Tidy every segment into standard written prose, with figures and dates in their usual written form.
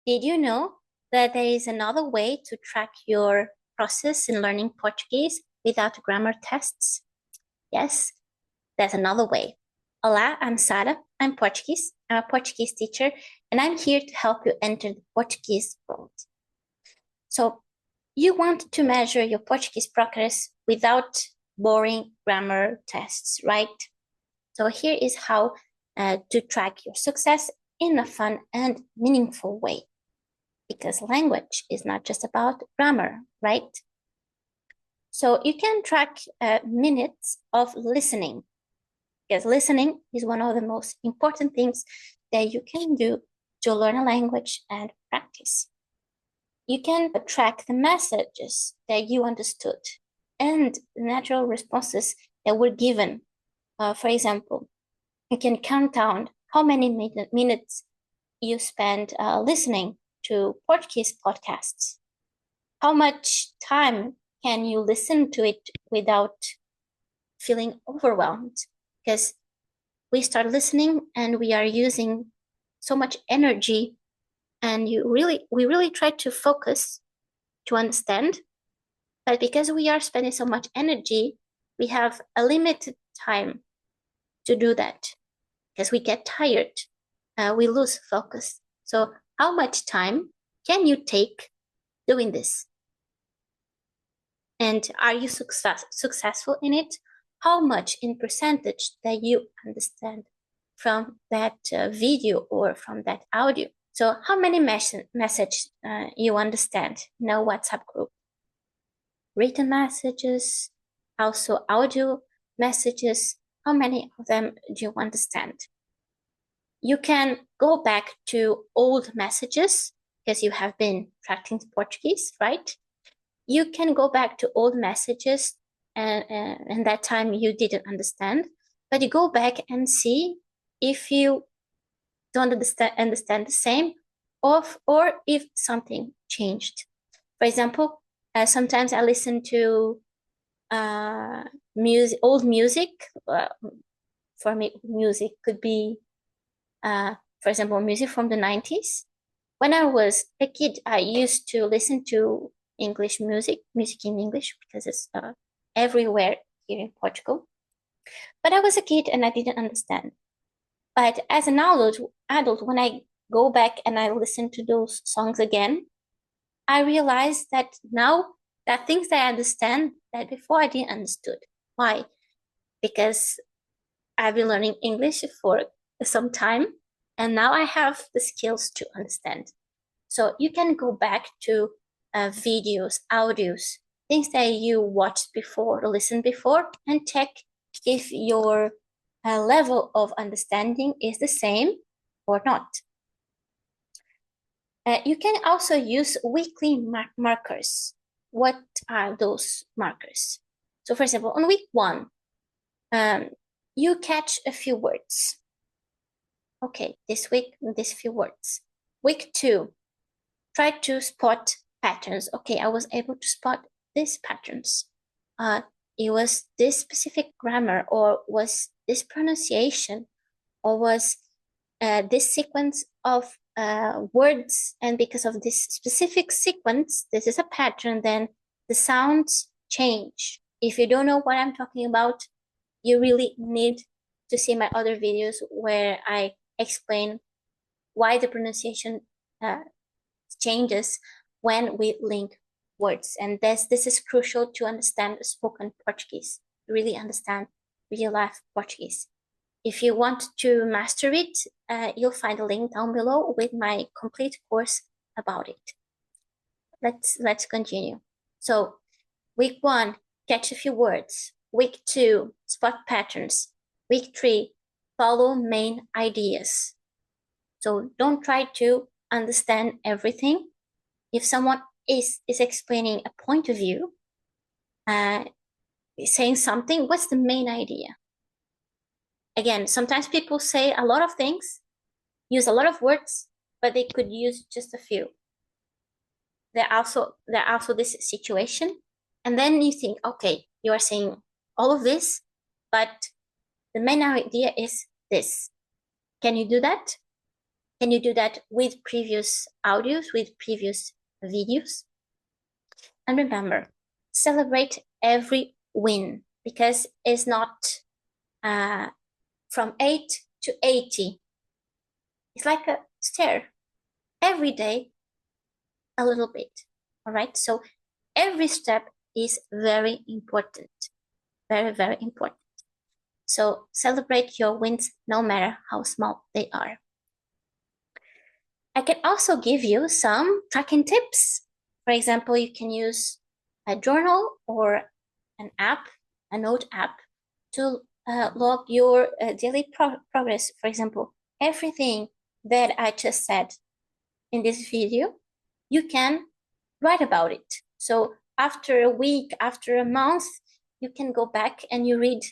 Did you know that there is another way to track your process in learning Portuguese without grammar tests? Yes, there's another way. Olá, I'm Sara. I'm Portuguese. I'm a Portuguese teacher, and I'm here to help you enter the Portuguese world. So, you want to measure your Portuguese progress without boring grammar tests, right? So, here is how to track your success in a fun and meaningful way. Because language is not just about grammar, right? So you can track minutes of listening, because listening is one of the most important things that you can do to learn a language and practice. You can track the messages that you understood and the natural responses that were given. For example, you can count down how many minutes you spend listening to Portuguese podcasts. How much time can you listen to it without feeling overwhelmed? Because we start listening and we are using so much energy, and we really try to focus to understand, but because we are spending so much energy, we have a limited time to do that because we get tired, we lose focus. So how much time can you take doing this? And are you successful in it? How much in percentage that you understand from that video or from that audio? So how many message you understand in a WhatsApp group? Written messages, also audio messages. How many of them do you understand? You can go back to old messages because you have been practicing Portuguese, right? You can go back to old messages and that time you didn't understand, but you go back and see if you don't understand the same or if something changed. For example, sometimes I listen to old music. For me, music could be, for example, music from the 90s. When I was a kid, I used to listen to English music in English, because it's everywhere here in Portugal. But I was a kid and I didn't understand. But as an adult, when I go back and I listen to those songs again, I realize that now there are things that I understand that before I didn't understood. Why? Because I've been learning English for some time, and now I have the skills to understand. So you can go back to videos, audios, things that you watched before or listened before, and check if your level of understanding is the same or not. You can also use weekly markers. What are those markers? So for example, on week 1, you catch a few words. Okay, this week, these few words. Week 2, try to spot patterns. Okay, I was able to spot these patterns. It was this specific grammar, or was this pronunciation, or was this sequence of words, and because of this specific sequence, this is a pattern, then the sounds change. If you don't know what I'm talking about, you really need to see my other videos where I explain why the pronunciation changes when we link words. And this is crucial to understand spoken Portuguese, really understand real life Portuguese. If you want to master it, you'll find a link down below with my complete course about it. Let's continue. So week 1, catch a few words. Week 2, spot patterns. Week 3, follow main ideas. So don't try to understand everything. If someone is explaining a point of view, saying something, what's the main idea? Again, sometimes people say a lot of things, use a lot of words, but they could use just a few. There also this situation, and then you think, okay, you are saying all of this, but the main idea is this. Can you do that? Can you do that with previous audios, with previous videos? And remember, celebrate every win, because it's not from 8 to 80. It's like a stair. Every day, a little bit. All right. So every step is very important. Very, very important. So celebrate your wins no matter how small they are. I can also give you some tracking tips. For example, you can use a journal or an app, a note app, to log your daily progress. For example, everything that I just said in this video, you can write about it. So after a week, after a month, you can go back and you read,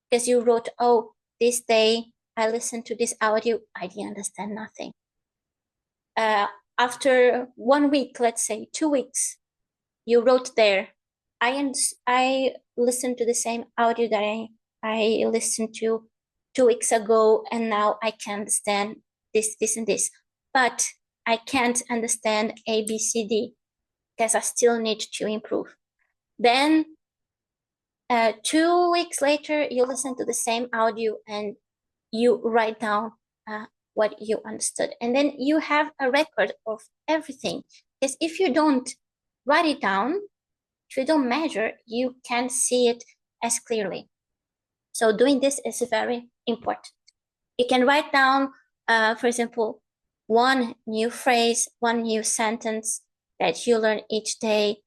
because you wrote, oh, this day I listened to this audio, I didn't understand nothing. After 1 week, let's say 2 weeks, you wrote there, I listened to the same audio that I listened to 2 weeks ago, and now I can understand this, this, and this. But I can't understand A, B, C, D, because I still need to improve. Then 2 weeks later, you listen to the same audio and you write down what you understood. And then you have a record of everything. Because if you don't write it down, if you don't measure, you can't see it as clearly. So doing this is very important. You can write down, for example, one new phrase, one new sentence that you learn each day.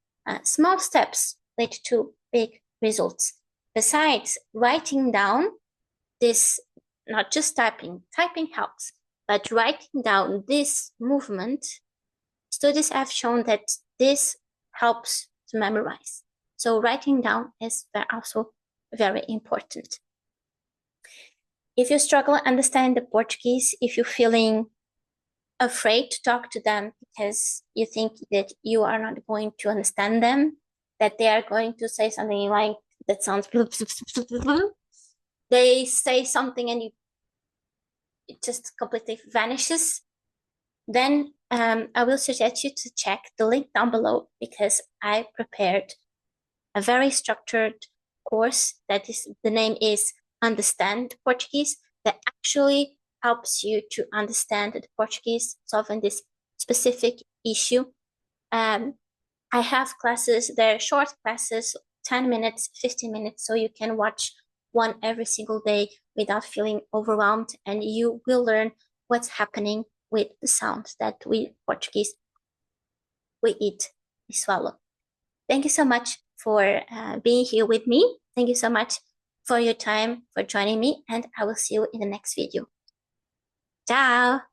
Small steps lead to big results. Besides writing down this, not just typing helps, but writing down this movement, studies have shown that this helps to memorize. So writing down is also very important. If you struggle understanding the Portuguese, if you're feeling afraid to talk to them because you think that you are not going to understand them, that they are going to say something like, that sounds, they say something and it just completely vanishes, then I will suggest you to check the link down below, because I prepared a very structured course that is, the name is Understand Portuguese, that actually helps you to understand the Portuguese, solving this specific issue. I have classes, they're short classes, 10 minutes, 15 minutes, so you can watch one every single day without feeling overwhelmed, and you will learn what's happening with the sounds that we Portuguese, we eat, we swallow. Thank you so much for being here with me. Thank you so much for your time, for joining me, and I will see you in the next video. Ciao!